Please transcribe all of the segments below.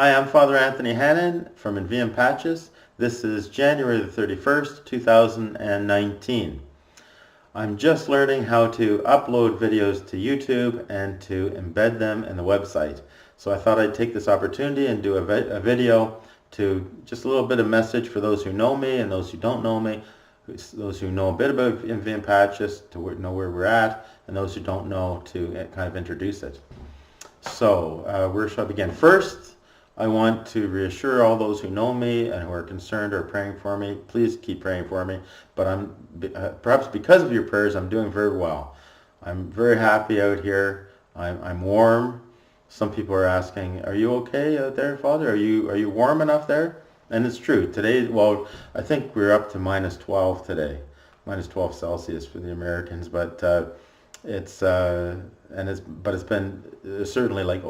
Hi, I'm Father Anthony Hannon from In Viam Pacis. This is January the 31st, 2019. I'm just learning how to upload videos to YouTube and to embed them in the website. So I thought I'd take this opportunity and do a video to just a little bit of message for those who know me and those who don't know me, those who know a bit about In Viam Pacis to know where we're at, and those who don't know to kind of introduce it. So where shall I begin? First, I want to reassure all those who know me and who are concerned or praying for me. Please keep praying for me. But perhaps because of your prayers, I'm doing very well. I'm very happy out here. I'm warm. Some people are asking, "Are you okay out there, Father? Are you warm enough there?" And it's true. Today, well, I think we're up to minus 12 today, minus 12 Celsius for the Americans, but it's been certainly like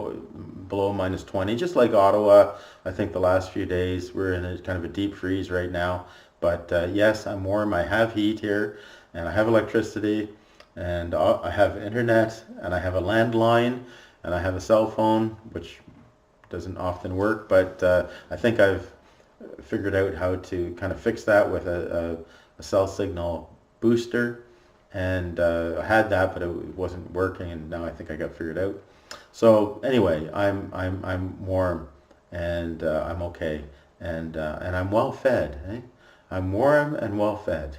below minus 20, just like Ottawa. I think the last few days we're in a kind of a deep freeze right now. But yes, I'm warm. I have heat here, and I have electricity, and I have internet, and I have a landline, and I have a cell phone, which doesn't often work. But I think I've figured out how to kind of fix that with a cell signal booster. And I had that, but it wasn't working, and now I think I got figured out. So anyway, I'm warm, and I'm okay, and I'm well fed. Eh? I'm warm and well fed.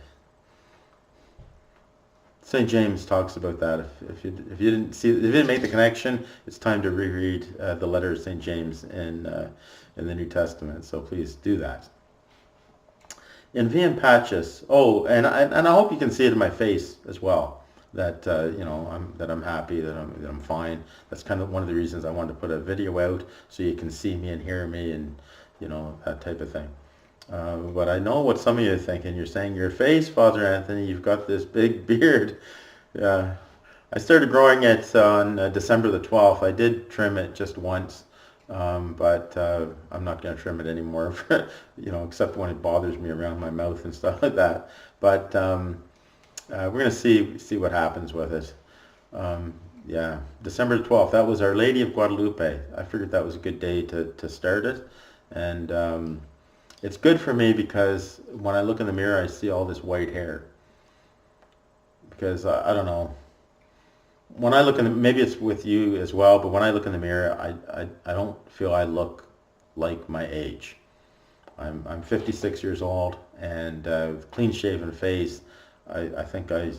St. James talks about that. If you didn't make the connection, it's time to reread the letter of St. James in the New Testament. So please do that. In Viam Pacis. Oh, and I hope you can see it in my face as well. That I'm happy, that I'm fine. That's kind of one of the reasons I wanted to put a video out so you can see me and hear me and that type of thing. But I know what some of you are thinking. You're saying, "Your face, Father Anthony, you've got this big beard." Yeah, I started growing it on December the 12th. I did trim it just once. But I'm not going to trim it anymore, except when it bothers me around my mouth and stuff like that. But we're going to see what happens with it. Yeah, December 12th. That was Our Lady of Guadalupe. I figured that was a good day to start it, and it's good for me because when I look in the mirror, I see all this white hair. Because I don't know. When I look in the, maybe it's with you as well, but when I look in the mirror, I don't feel I look like my age. I'm 56 years old, and clean shaven face. I think I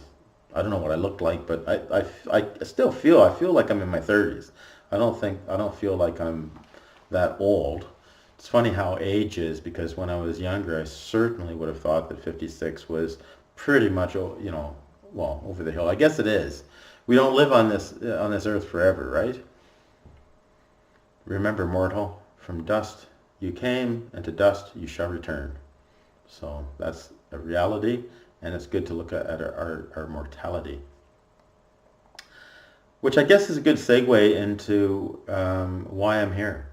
don't know what I look like, but I still feel like I'm in my 30s. I don't feel like I'm that old. It's funny how age is, because when I was younger, I certainly would have thought that 56 was pretty much well, over the hill. I guess it is. We don't live on this earth forever, right? Remember, mortal, from dust you came, and to dust you shall return. So that's a reality, and it's good to look at our mortality. Which I guess is a good segue into why I'm here.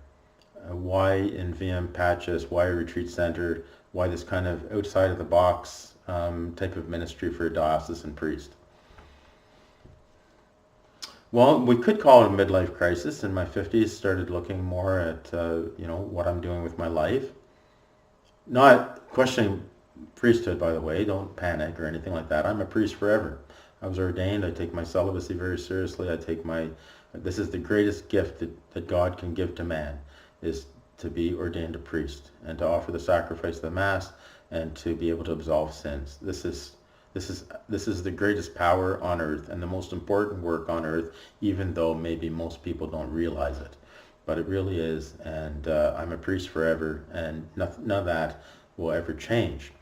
Why In Viam Pacis, why a retreat center, why this kind of outside of the box type of ministry for a diocesan priest. Well, we could call it a midlife crisis. In my 50s, started looking more at, what I'm doing with my life. Not questioning priesthood, by the way. Don't panic or anything like that. I'm a priest forever. I was ordained. I take my celibacy very seriously. This is the greatest gift that God can give to man, is to be ordained a priest and to offer the sacrifice of the Mass and to be able to absolve sins. This is the greatest power on earth and the most important work on earth, even though maybe most people don't realize it. But it really is, and I'm a priest forever, and none of that will ever change.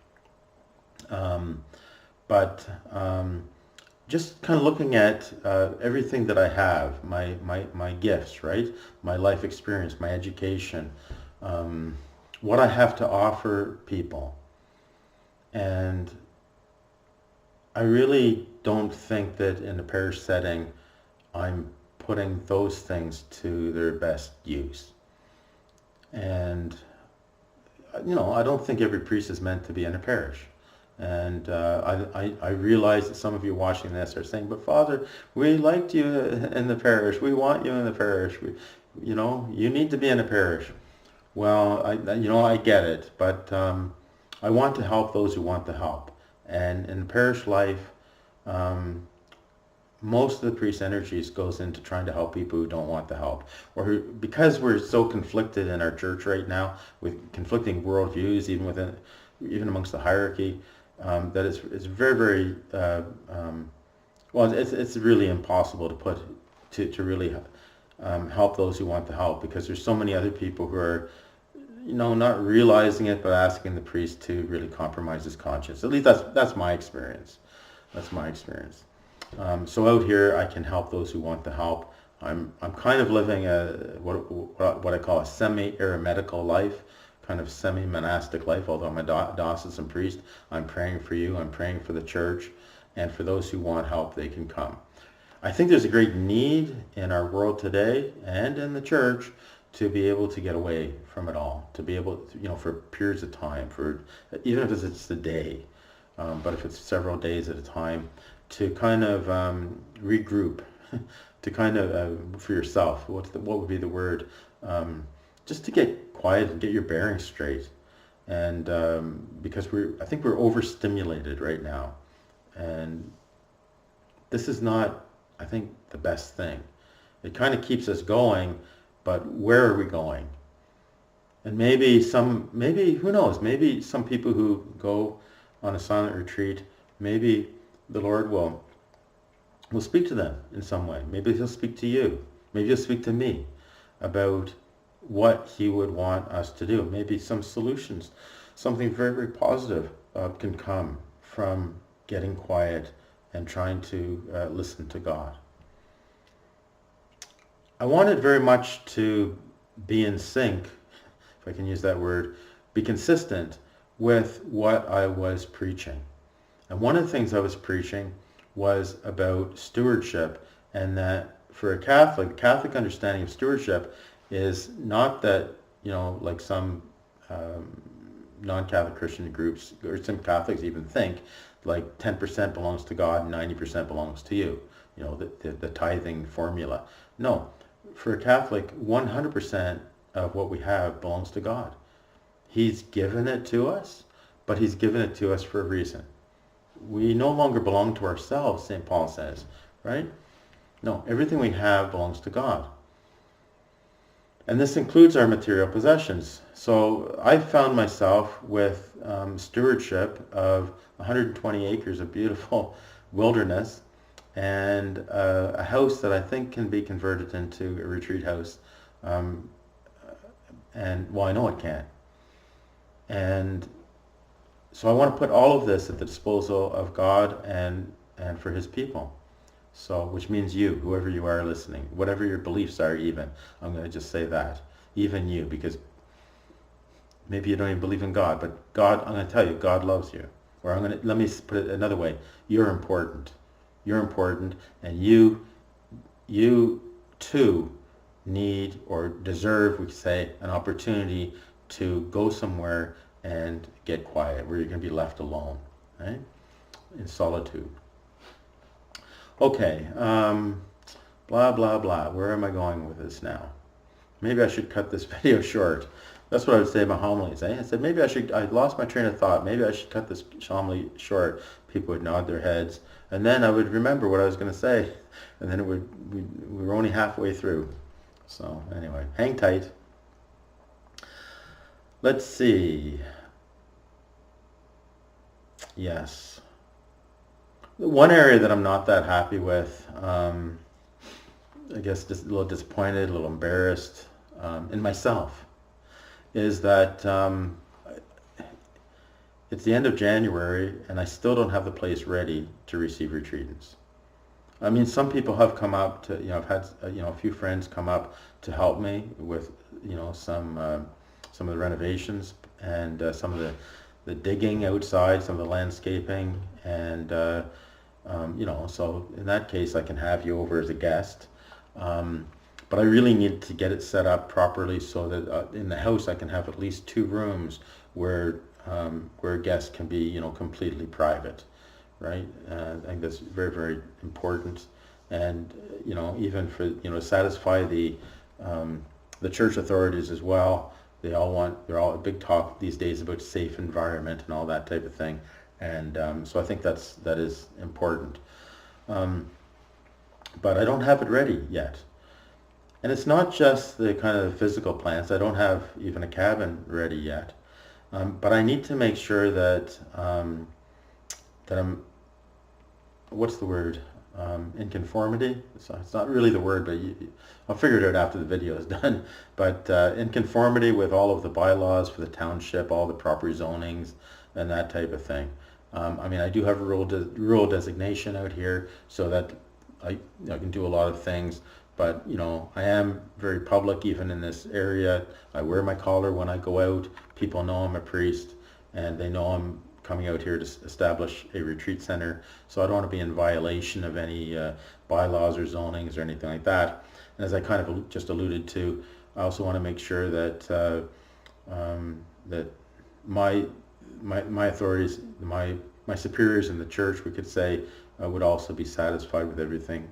Just kind of looking at everything that I have, my gifts, right? My life experience, my education, what I have to offer people. And I really don't think that in a parish setting I'm putting those things to their best use. And, I don't think every priest is meant to be in a parish. And I realize that some of you watching this are saying, "But Father, we liked you in the parish. We want you in the parish. You need to be in a parish." Well, I get it, but I want to help those who want the help. And in parish life, um, most of the priest's energies goes into trying to help people who don't want the help, or who, because we're so conflicted in our church right now with conflicting worldviews, even amongst the hierarchy, that it's very, very well, it's really impossible to really help those who want the help, because there's so many other people who are, not realizing it, but asking the priest to really compromise his conscience. At least that's my experience. That's my experience. So out here, I can help those who want the help. I'm kind of living what I call a semi-eremitical life, kind of semi-monastic life. Although I'm a diocesan priest, I'm praying for you. I'm praying for the church, and for those who want help, they can come. I think there's a great need in our world today and in the church to be able to get away from it all, to be able to, for periods of time, for even if it's just a day, but if it's several days at a time, to kind of regroup, to kind of for yourself, what would be the word? Just to get quiet and get your bearings straight, and because I think we're overstimulated right now, and this is not, I think, the best thing. It kind of keeps us going, but where are we going? And maybe who knows? Maybe some people who go on a silent retreat, maybe the Lord will speak to them in some way. Maybe he'll speak to you. Maybe he'll speak to me about what he would want us to do. Maybe some solutions, something very, very positive can come from getting quiet and trying to listen to God. I wanted very much to be in sync, if I can use that word, be consistent with what I was preaching. And one of the things I was preaching was about stewardship, and that for a Catholic, the Catholic understanding of stewardship is not that, like some non-Catholic Christian groups, or some Catholics even think, like 10% belongs to God and 90% belongs to you, the tithing formula. No, for a Catholic, 100% of what we have belongs to God. He's given it to us, but he's given it to us for a reason. We no longer belong to ourselves, St. Paul says, right? No, everything we have belongs to God. And this includes our material possessions. So I found myself with stewardship of 120 acres of beautiful wilderness, and a house that I think can be converted into a retreat house. And well, I know it can. And so I want to put all of this at the disposal of God and for his people. So, which means you, whoever you are listening, whatever your beliefs are even. I'm going to just say that. Even you, because maybe you don't even believe in God, but God, I'm going to tell you, God loves you. Or let me put it another way. You're important. You're important, and you too need or deserve, we could say, an opportunity to go somewhere and get quiet, where you're going to be left alone, right? In solitude. Okay, blah, blah, blah. Where am I going with this now? Maybe I should cut this video short. That's what I would say about homilies. I said maybe I lost my train of thought. Maybe I should cut this homily short. People would nod their heads, and then I would remember what I was going to say, and then we were only halfway through. So anyway, hang tight. Let's see. Yes. One area that I'm not that happy with, I guess just a little disappointed, a little embarrassed in myself, is that it's the end of January and I still don't have the place ready to receive retreatants. I mean, some people have come up to, I've had, a few friends come up to help me with, some of the renovations and some of the digging outside, some of the landscaping, and so in that case I can have you over as a guest. But I really need to get it set up properly so that in the house I can have at least 2 rooms where guests can be, completely private, right? I think that's very, very important, and even for to satisfy the church authorities as well. they're all a big talk these days about safe environment and all that type of thing. And so I think that is important. Um, but I don't have it ready yet. And it's not just the kind of physical plans. I don't have even a cabin ready yet. But I need to make sure that that I'm, what's the word? In conformity. So it's not really the word, but I'll figure it out after the video is done. But in conformity with all of the bylaws for the township, all the proper zonings, and that type of thing. I mean, I do have a rural designation out here, so that I can do a lot of things. But I am very public even in this area. I wear my collar when I go out. People know I'm a priest, and they know I'm coming out here to establish a retreat center. So I don't want to be in violation of any bylaws or zonings or anything like that. And as I kind of just alluded to, I also want to make sure that that my authorities, my superiors in the church, we could say, would also be satisfied with everything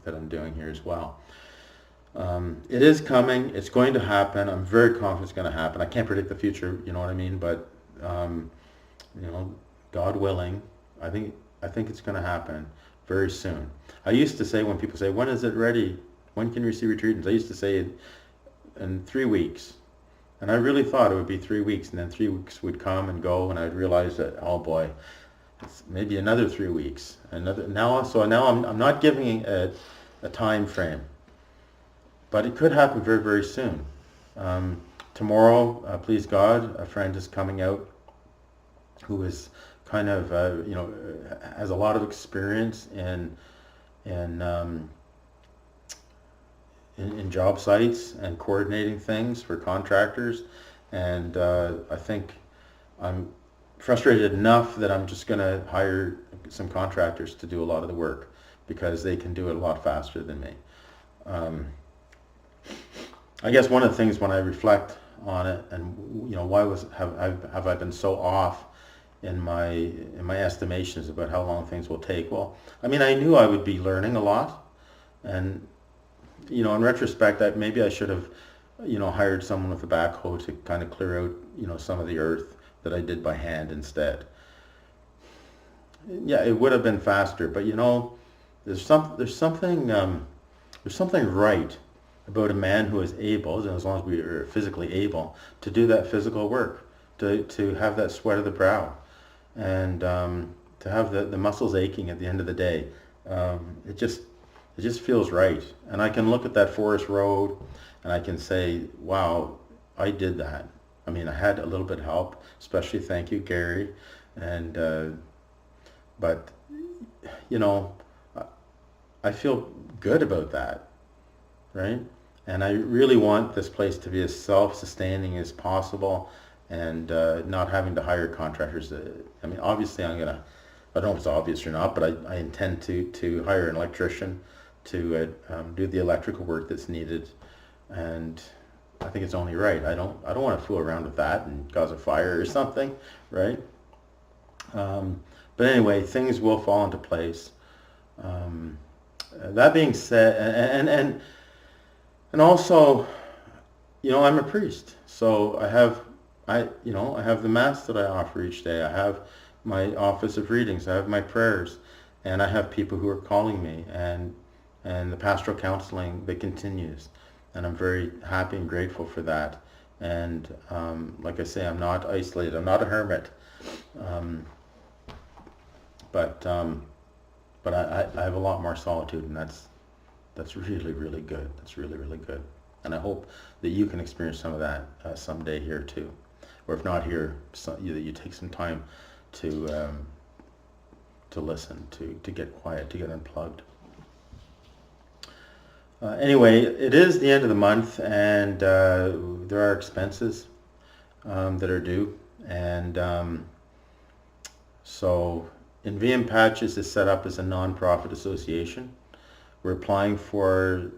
that I'm doing here as well. It is coming. It's going to happen. I'm very confident it's going to happen. I can't predict the future, you know what I mean? But God willing, I think it's going to happen very soon. I used to say, when people say, "When is it ready? When can you receive retreatants?" I used to say in 3 weeks. And I really thought it would be 3 weeks, and then 3 weeks would come and go, and I'd realize that, oh boy, it's maybe another 3 weeks. Now I'm not giving a time frame, but it could happen very, very soon. Tomorrow, please God, a friend is coming out who is kind of has a lot of experience in job sites and coordinating things for contractors, and I think I'm frustrated enough that I'm just going to hire some contractors to do a lot of the work, because they can do it a lot faster than me. I guess one of the things when I reflect on it, and why have I been so off in my estimations about how long things will take? Well, I mean, I knew I would be learning a lot, and in retrospect, maybe I should have hired someone with a backhoe to kind of clear out some of the earth that I did by hand instead. Yeah, it would have been faster, but there's something right about a man who is able, and as long as we are physically able, to do that physical work, to have that sweat of the brow, and to have the muscles aching at the end of the day. It just feels right. And I can look at that forest road and I can say, wow, I did that. I mean, I had a little bit of help, especially thank you, Gary. And but I feel good about that, right? And I really want this place to be as self-sustaining as possible, and not having to hire contractors. I mean, obviously I don't know if it's obvious or not, but I intend to hire an electrician to do the electrical work that's needed, and I think it's only right. I don't want to fool around with that and cause a fire or something, right? But anyway, things will fall into place. That being said, and also, I'm a priest, so I have the mass that I offer each day. I have my office of readings. I have my prayers, and I have people who are calling me, and the pastoral counseling that continues, and I'm very happy and grateful for that. And like I say, I'm not isolated. I'm not a hermit, but I have a lot more solitude, and that's really, really good. That's really, really good. And I hope that you can experience some of that someday here too, or if not here, you take some time to listen, to get quiet, to get unplugged. Anyway, it is the end of the month, and there are expenses that are due, and so In Viam Pacis is set up as a non-profit association. We're applying for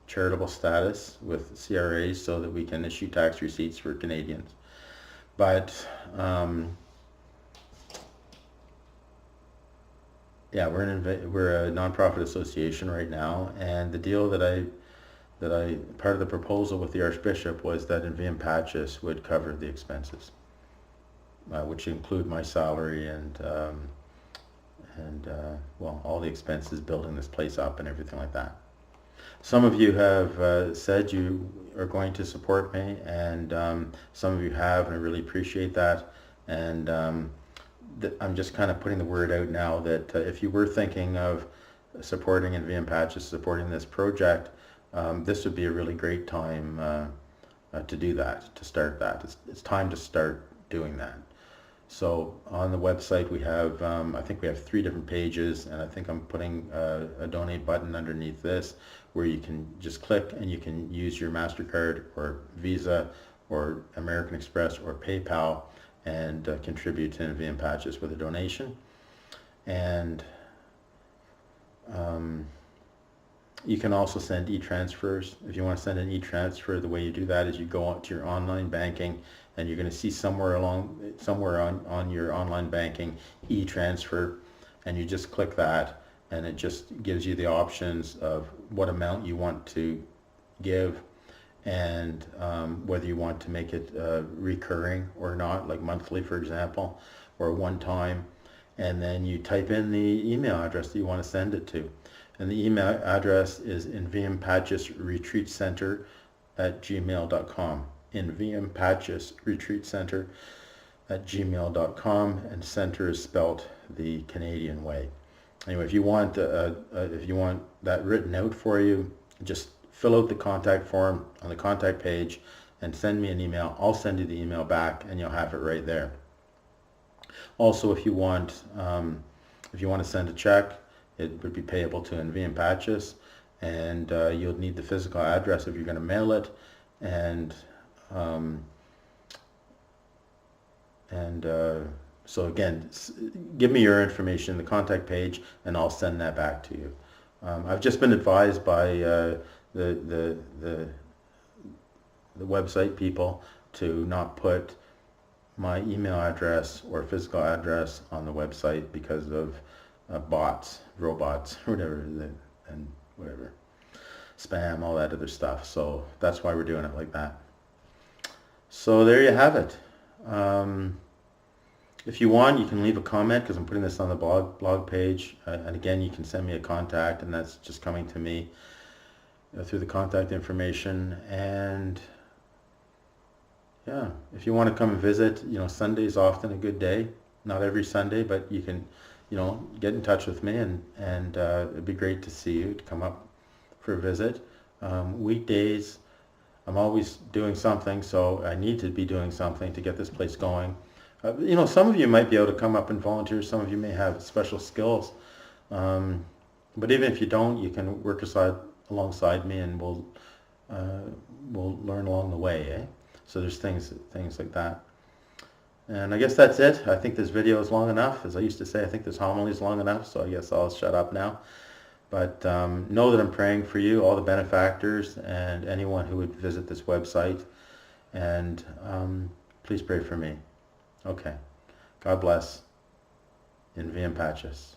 charitable status with CRA so that we can issue tax receipts for Canadians. But yeah, we're a non-profit association right now, and the deal that part of the proposal with the Archbishop was that In Viam Pacis would cover the expenses, which include my salary and well, all the expenses building this place up and everything like that. Some of you have said you are going to support me, and some of you have, and I really appreciate that. And I'm just kind of putting the word out now that if you were thinking of supporting In Viam Pacis, supporting this project, this would be a really great time to do that, to start that. It's time to start doing that. So on the website we have, I think we have 3 different pages, and I think I'm putting a donate button underneath this where you can just click and you can use your MasterCard or Visa or American Express or PayPal and contribute to In Viam Pacis with a donation. And you can also send e-transfers. If you want to send an e-transfer, the way you do that is you go to your online banking, and you're going to see somewhere on your online banking e-transfer, and you just click that, and it just gives you the options of what amount you want to give, and whether you want to make it recurring or not, like monthly, for example, or one time. And then you type in the email address that you want to send it to. And the email address is inviampacisretreatcenter@gmail.com. inviampacisretreatcenter@gmail.com, and center is spelt the Canadian way. Anyway, if you want that written out for you, just fill out the contact form on the contact page and send me an email. I'll send you the email back, and you'll have it right there. Also, if you want to send a check, it would be payable to In Viam Pacis, and you'll need the physical address if you're going to mail it, and so again, give me your information, the contact page, and I'll send that back to you. I've just been advised by the website people to not put my email address or physical address on the website because of bots, robots, whatever, and whatever, spam, all that other stuff. So that's why we're doing it like that. So there you have it. If you want, you can leave a comment, because I'm putting this on the blog page, and again, you can send me a contact, and that's just coming to me through the contact information. And yeah, if you want to come and visit, Sunday's often a good day. Not every Sunday, but you can, get in touch with me, and it'd be great to see you, to come up for a visit. Weekdays, I'm always doing something, so I need to be doing something to get this place going. Some of you might be able to come up and volunteer. Some of you may have special skills. But even if you don't, you can work alongside me, and we'll learn along the way, eh? So there's things like that. And I guess that's it. I think this video is long enough. As I used to say, I think this homily is long enough, so I guess I'll shut up now. But know that I'm praying for you, all the benefactors, and anyone who would visit this website. And please pray for me. Okay. God bless. In Viam Pacis.